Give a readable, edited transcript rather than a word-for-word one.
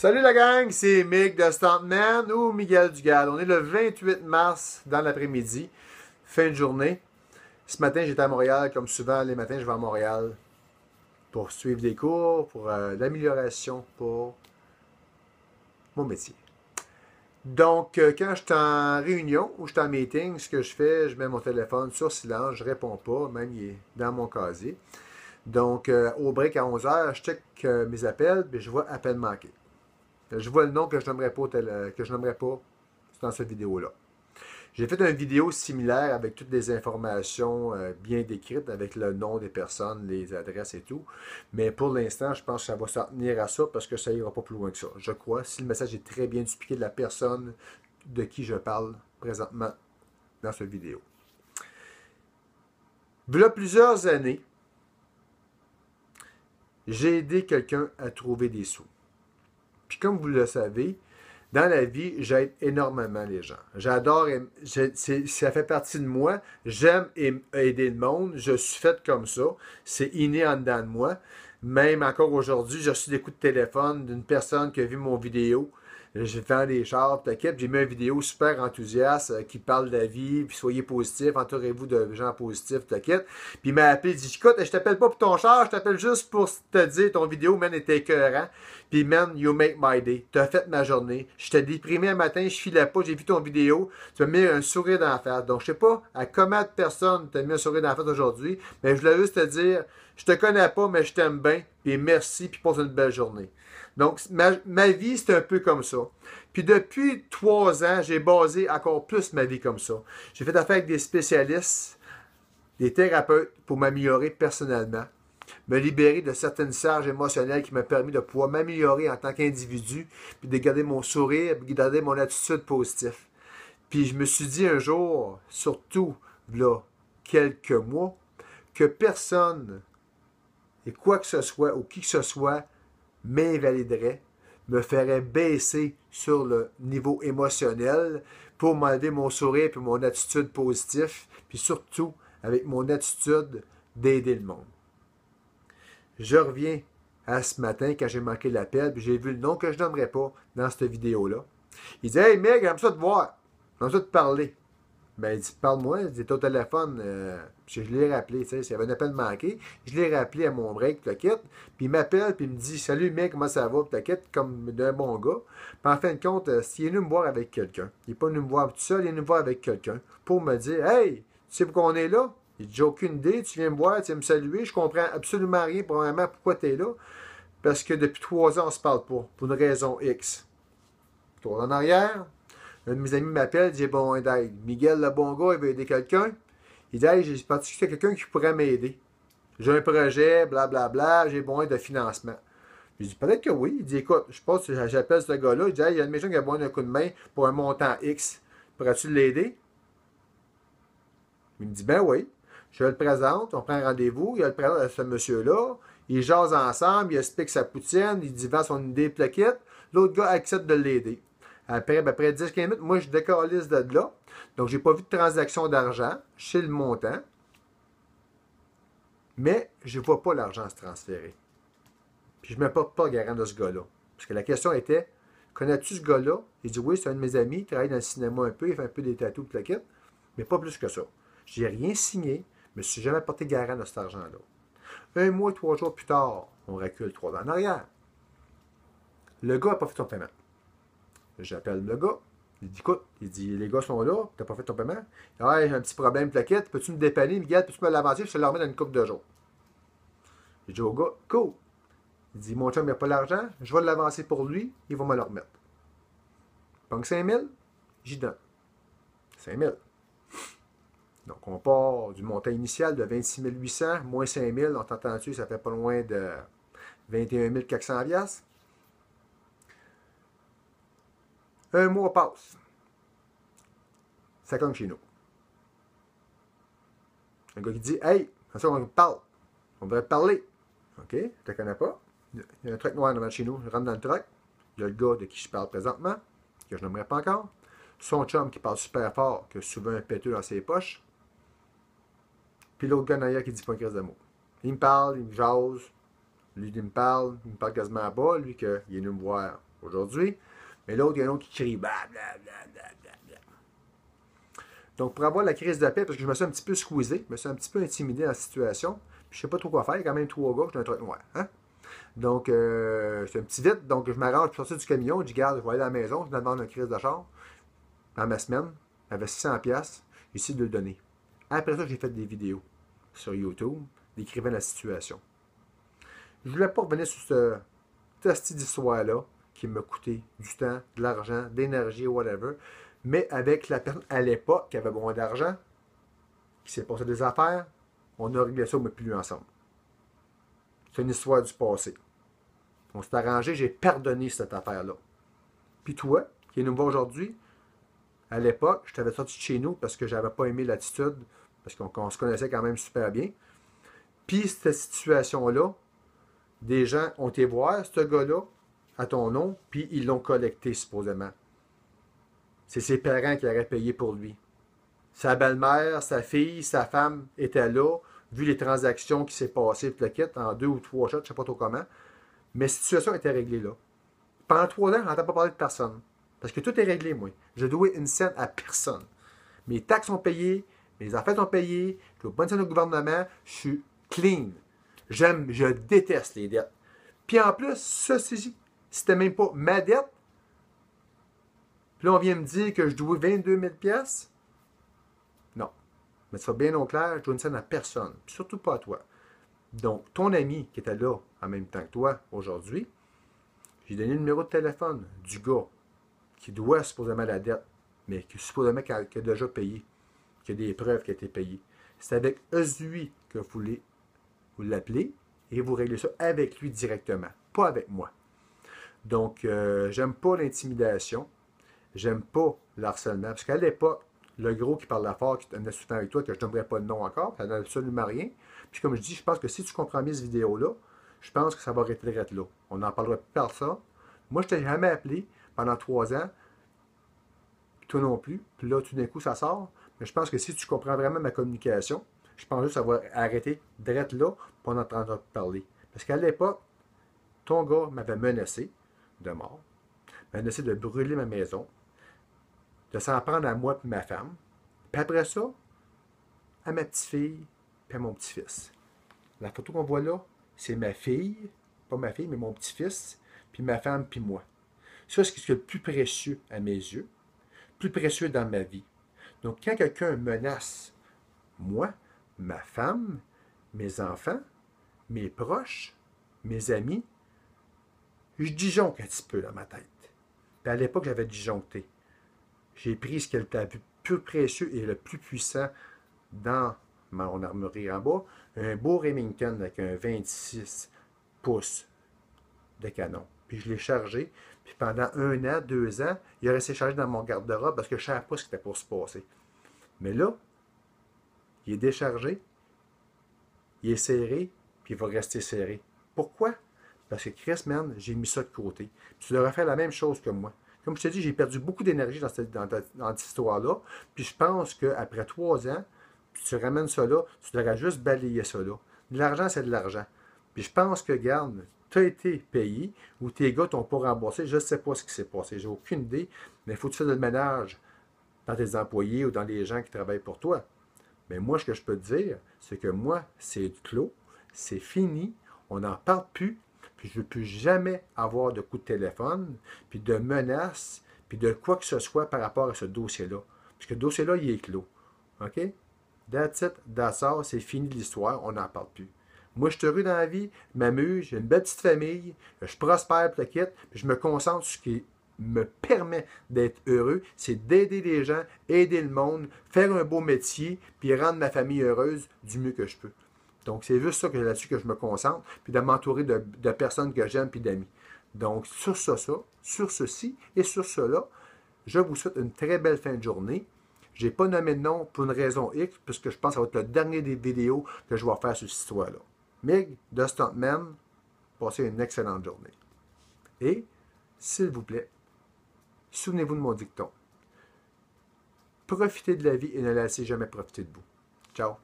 Salut la gang, c'est Mick de Stuntman ou Miguel Dugal. On est le 28 mars dans l'après-midi, fin de journée. Ce matin, j'étais à Montréal, comme souvent les matins, je vais à Montréal pour suivre des cours, pour l'amélioration pour mon métier. Donc, quand je suis en réunion ou je suis en meeting, ce que je fais, je mets mon téléphone sur silence, je réponds pas, même il est dans mon casier. Donc, au break à 11h, je check mes appels, puis je vois appel manqué. Je vois le nom que je n'aimerais pas dans cette vidéo-là. J'ai fait une vidéo similaire avec toutes les informations bien décrites, avec le nom des personnes, les adresses et tout. Mais pour l'instant, je pense que ça va s'en tenir à ça parce que ça ira pas plus loin que ça. Je crois, si le message est très bien expliqué de la personne de qui je parle présentement dans cette vidéo. Il y a plusieurs années, j'ai aidé quelqu'un à trouver des sous. Puis comme vous le savez, dans la vie, j'aide énormément les gens. J'adore, ça fait partie de moi. J'aime aider le monde. Je suis fait comme ça. C'est inné en dedans de moi. Même encore aujourd'hui, j'ai reçu des coups de téléphone d'une personne qui a vu mon vidéo. J'ai fait des chars, t'inquiète. J'ai mis une vidéo super enthousiaste qui parle de la vie, puis soyez positifs, entourez-vous de gens positifs, t'inquiète. Puis il m'a appelé, il dit, écoute, je t'appelle pas pour ton char, je t'appelle juste pour te dire, ton vidéo, man, était écœurant. Puis man, you make my day. T'as fait ma journée. J'étais déprimé un matin, je filais pas, j'ai vu ton vidéo. Tu m'as mis un sourire dans la face. Donc je sais pas à combien de personnes t'as mis un sourire dans la face aujourd'hui, mais je voulais juste te dire, je te connais pas, mais je t'aime bien. Puis merci, puis passe une belle journée. Donc, ma vie, c'est un peu comme ça. Puis depuis 3 ans, j'ai basé encore plus ma vie comme ça. J'ai fait affaire avec des spécialistes, des thérapeutes pour m'améliorer personnellement, me libérer de certaines charges émotionnelles qui m'ont permis de pouvoir m'améliorer en tant qu'individu, puis de garder mon sourire, puis de garder mon attitude positive. Puis je me suis dit un jour, surtout là, quelques mois, que personne et quoi que ce soit ou qui que ce soit m'invaliderait, me ferait baisser sur le niveau émotionnel pour m'enlever mon sourire et mon attitude positive, puis surtout avec mon attitude d'aider le monde. Je reviens à ce matin quand j'ai manqué l'appel, puis j'ai vu le nom que je n'aimerais pas dans cette vidéo-là. Il dit « Hey Meg, j'aime ça te voir, j'aime ça te parler. » Ben, il dit, parle-moi, il dit, au téléphone, je l'ai rappelé, tu sais, s'il y avait un appel manqué, je l'ai rappelé à mon break, t'inquiète, puis il m'appelle, puis il me dit, salut mec, comment ça va, t'inquiète, comme d'un bon gars. Puis en fin de compte, s'il est venu me voir avec quelqu'un, il n'est pas venu me voir tout seul, il est venu me voir avec quelqu'un, pour me dire, hey, tu sais pourquoi on est là? Il dit, j'ai aucune idée, tu viens me voir, tu viens me saluer, je comprends absolument rien, probablement, pourquoi tu es là, parce que depuis 3 ans, on se parle pas, pour une raison X. Toi en arrière, un de mes amis m'appelle, il dit, bon, Miguel, le bon gars, il veut aider quelqu'un. Il dit, hey, j'ai participé à quelqu'un qui pourrait m'aider. J'ai un projet, blablabla, j'ai besoin de financement. Je dis, peut-être que oui. Il dit, écoute, je pense que j'appelle ce gars-là. Il dit, hey, il y a une maison qui a besoin d'un coup de main pour un montant X. Pourrais-tu l'aider? Il me dit, ben oui. Je le présente, on prend un rendez-vous, il a le présente à ce monsieur-là. Ils jasent ensemble, il explique sa poutine, il dit, vend son idée plaquette. L'autre gars accepte de l'aider. Après 10-15 minutes, moi, je décalisse de là. Donc, j'ai pas vu de transaction d'argent. Je sais le montant. Mais je ne vois pas l'argent se transférer. Puis, je ne me porte pas garant de ce gars-là. Parce que la question était, connais-tu ce gars-là? Il dit, oui, c'est un de mes amis. Il travaille dans le cinéma un peu. Il fait un peu des tatous de plaquettes. Mais pas plus que ça. Je n'ai rien signé. Je ne me suis jamais porté garant de cet argent-là. 1 mois, 3 jours plus tard, on recule 3 ans en arrière. Le gars n'a pas fait son paiement. J'appelle le gars. Il dit, écoute, il dit, les gars sont là, t'as pas fait ton paiement. Ah, j'ai un petit problème, plaquette, peux-tu me dépanner, Miguel, peux-tu me l'avancer, je te le remets dans une couple de jours. J'ai dit au gars, cool. Il dit, mon chum, il n'a pas l'argent, je vais l'avancer pour lui, il va me le remettre. Donc 5 000, j'y donne. 5 000. Donc, on part du montant initial de 26 800, moins 5 000, on t'entend dessus, ça fait pas loin de 21 400$. Un mois passe. Ça cogne chez nous. Un gars qui dit, hey, ça on parle. On devrait te parler. OK, je te connais pas. Il y a un truc noir devant chez nous. Je rentre dans le truck. Il y a le gars de qui je parle présentement, que je n'aimerais pas encore. Son chum qui parle super fort, qui a souvent un péteux dans ses poches. Puis l'autre gars derrière qui dit pas une crise de mots. Il me parle, il me jase. Lui, il me parle quasiment bas, lui, qu'il est venu me voir aujourd'hui. Mais l'autre, il y a un autre qui crie blablabla. Donc, pour avoir la crise de paix, parce que je me suis un petit peu squeezé, je me suis un petit peu intimidé dans la situation, puis je sais pas trop quoi faire, il y a quand même 3 gars, je suis un truc noir. Hein? Donc, j'étais un petit vite, donc je m'arrange pour sortir du camion, je dis, garde, je vais aller à la maison, je viens de vendre une crise de char. Dans ma semaine, j'avais 600$, j'ai essayé de le donner. Après ça, j'ai fait des vidéos sur YouTube, décrivant la situation. Je ne voulais pas revenir sur cette histoire-là, qui m'a coûté du temps, de l'argent, de l'énergie, whatever, mais avec la personne à l'époque qui avait besoin d'argent, qui s'est passé des affaires, on a réglé ça, mais plus ensemble. C'est une histoire du passé. On s'est arrangé, j'ai pardonné cette affaire-là. Puis toi, qui est nouveau aujourd'hui, à l'époque, je t'avais sorti de chez nous parce que j'avais pas aimé l'attitude, parce qu'on se connaissait quand même super bien. Puis cette situation-là, des gens ont été voir ce gars-là à ton nom, puis ils l'ont collecté supposément. C'est ses parents qui auraient payé pour lui. Sa belle-mère, sa fille, sa femme étaient là, vu les transactions qui s'est passées, puis le kit, en 2 ou 3 shots, je ne sais pas trop comment. Mais la situation était réglée là. Pendant 3 ans, je n'entends pas parler de personne. Parce que tout est réglé, moi. Je dois une scène à personne. Mes taxes sont payées, mes affaires sont payées, je dois pas une scène au gouvernement, je suis clean. Je déteste les dettes. Puis en plus, ceci, c'était même pas ma dette. Puis là, on vient me dire que je dois 22 000 $. Non. Mais ça bien au clair, je dois une scène à personne. Puis surtout pas à toi. Donc, ton ami qui était là en même temps que toi aujourd'hui, j'ai donné le numéro de téléphone du gars qui doit supposément la dette, mais qui supposément qui a déjà payé, qui a des preuves qui a été payé. C'est avec lui que vous l'appelez et vous réglez ça avec lui directement, pas avec moi. Donc, j'aime pas l'intimidation, j'aime pas l'harcèlement, parce qu'à l'époque, le gros qui parle fort, qui tenait souvent avec toi, que je n'aimerais pas de nom encore, ça n'a absolument rien. Puis comme je dis, je pense que si tu comprends bien cette vidéo-là, je pense que ça va arrêter là. On n'en parlera plus par ça. Moi, je t'ai jamais appelé pendant 3 ans, toi non plus. Puis là, tout d'un coup, ça sort. Mais je pense que si tu comprends vraiment ma communication, je pense que ça va arrêter d'être là pour en entendre parler. Parce qu'à l'époque, ton gars m'avait menacé de mort, menacé de brûler ma maison, de s'en prendre à moi et ma femme. Puis après ça, à ma petite-fille puis à mon petit-fils. La photo qu'on voit là, c'est ma fille, pas ma fille, mais mon petit-fils, puis ma femme, puis moi. Ça, c'est ce qui est le plus précieux à mes yeux, plus précieux dans ma vie. Donc, quand quelqu'un menace moi, ma femme, mes enfants, mes proches, mes amis, je disjoncte un petit peu dans ma tête. Puis à l'époque, j'avais disjoncté. J'ai pris ce qui était le plus précieux et le plus puissant dans mon armurerie en bas, un beau Remington avec un 26 pouces de canon. Puis je l'ai chargé, puis pendant 1 an, 2 ans, il a resté chargé dans mon garde-robe parce que je ne savais pas ce qui était pour se passer. Mais là, il est déchargé, il est serré, puis il va rester serré. Pourquoi? Parce que Chris, man, j'ai mis ça de côté. Puis tu devrais faire la même chose que moi. Comme je te dis, j'ai perdu beaucoup d'énergie dans cette histoire-là. Puis je pense qu'après 3 ans, puis tu ramènes ça là, tu devrais juste balayer ça là. De l'argent, c'est de l'argent. Puis je pense que, garde, tu as été payé ou tes gars t'ont pas remboursé. Je ne sais pas ce qui s'est passé. J'ai aucune idée. Mais il faut que tu fasses le ménage dans tes employés ou dans les gens qui travaillent pour toi. Mais moi, ce que je peux te dire, c'est que moi, c'est clos, c'est fini, on n'en parle plus, puis je ne veux plus jamais avoir de coup de téléphone, puis de menaces, puis de quoi que ce soit par rapport à ce dossier-là. Parce que le dossier-là, il est clos. OK? That's it, that's all, c'est fini l'histoire, on n'en parle plus. Moi, je suis heureux dans la vie, je m'amuse, j'ai une belle petite famille, je prospère, puis je me concentre sur ce qui me permet d'être heureux, c'est d'aider les gens, aider le monde, faire un beau métier, puis rendre ma famille heureuse du mieux que je peux. Donc, c'est juste ça que là-dessus que je me concentre, puis de m'entourer de personnes que j'aime, puis d'amis. Donc, sur sur ceci et sur cela, je vous souhaite une très belle fin de journée. Je n'ai pas nommé de nom pour une raison X, puisque je pense que ça va être le dernier des vidéos que je vais faire sur cette histoire-là. Mig, de Stuntman, passez une excellente journée. Et, s'il vous plaît, souvenez-vous de mon dicton. Profitez de la vie et ne laissez jamais profiter de vous. Ciao.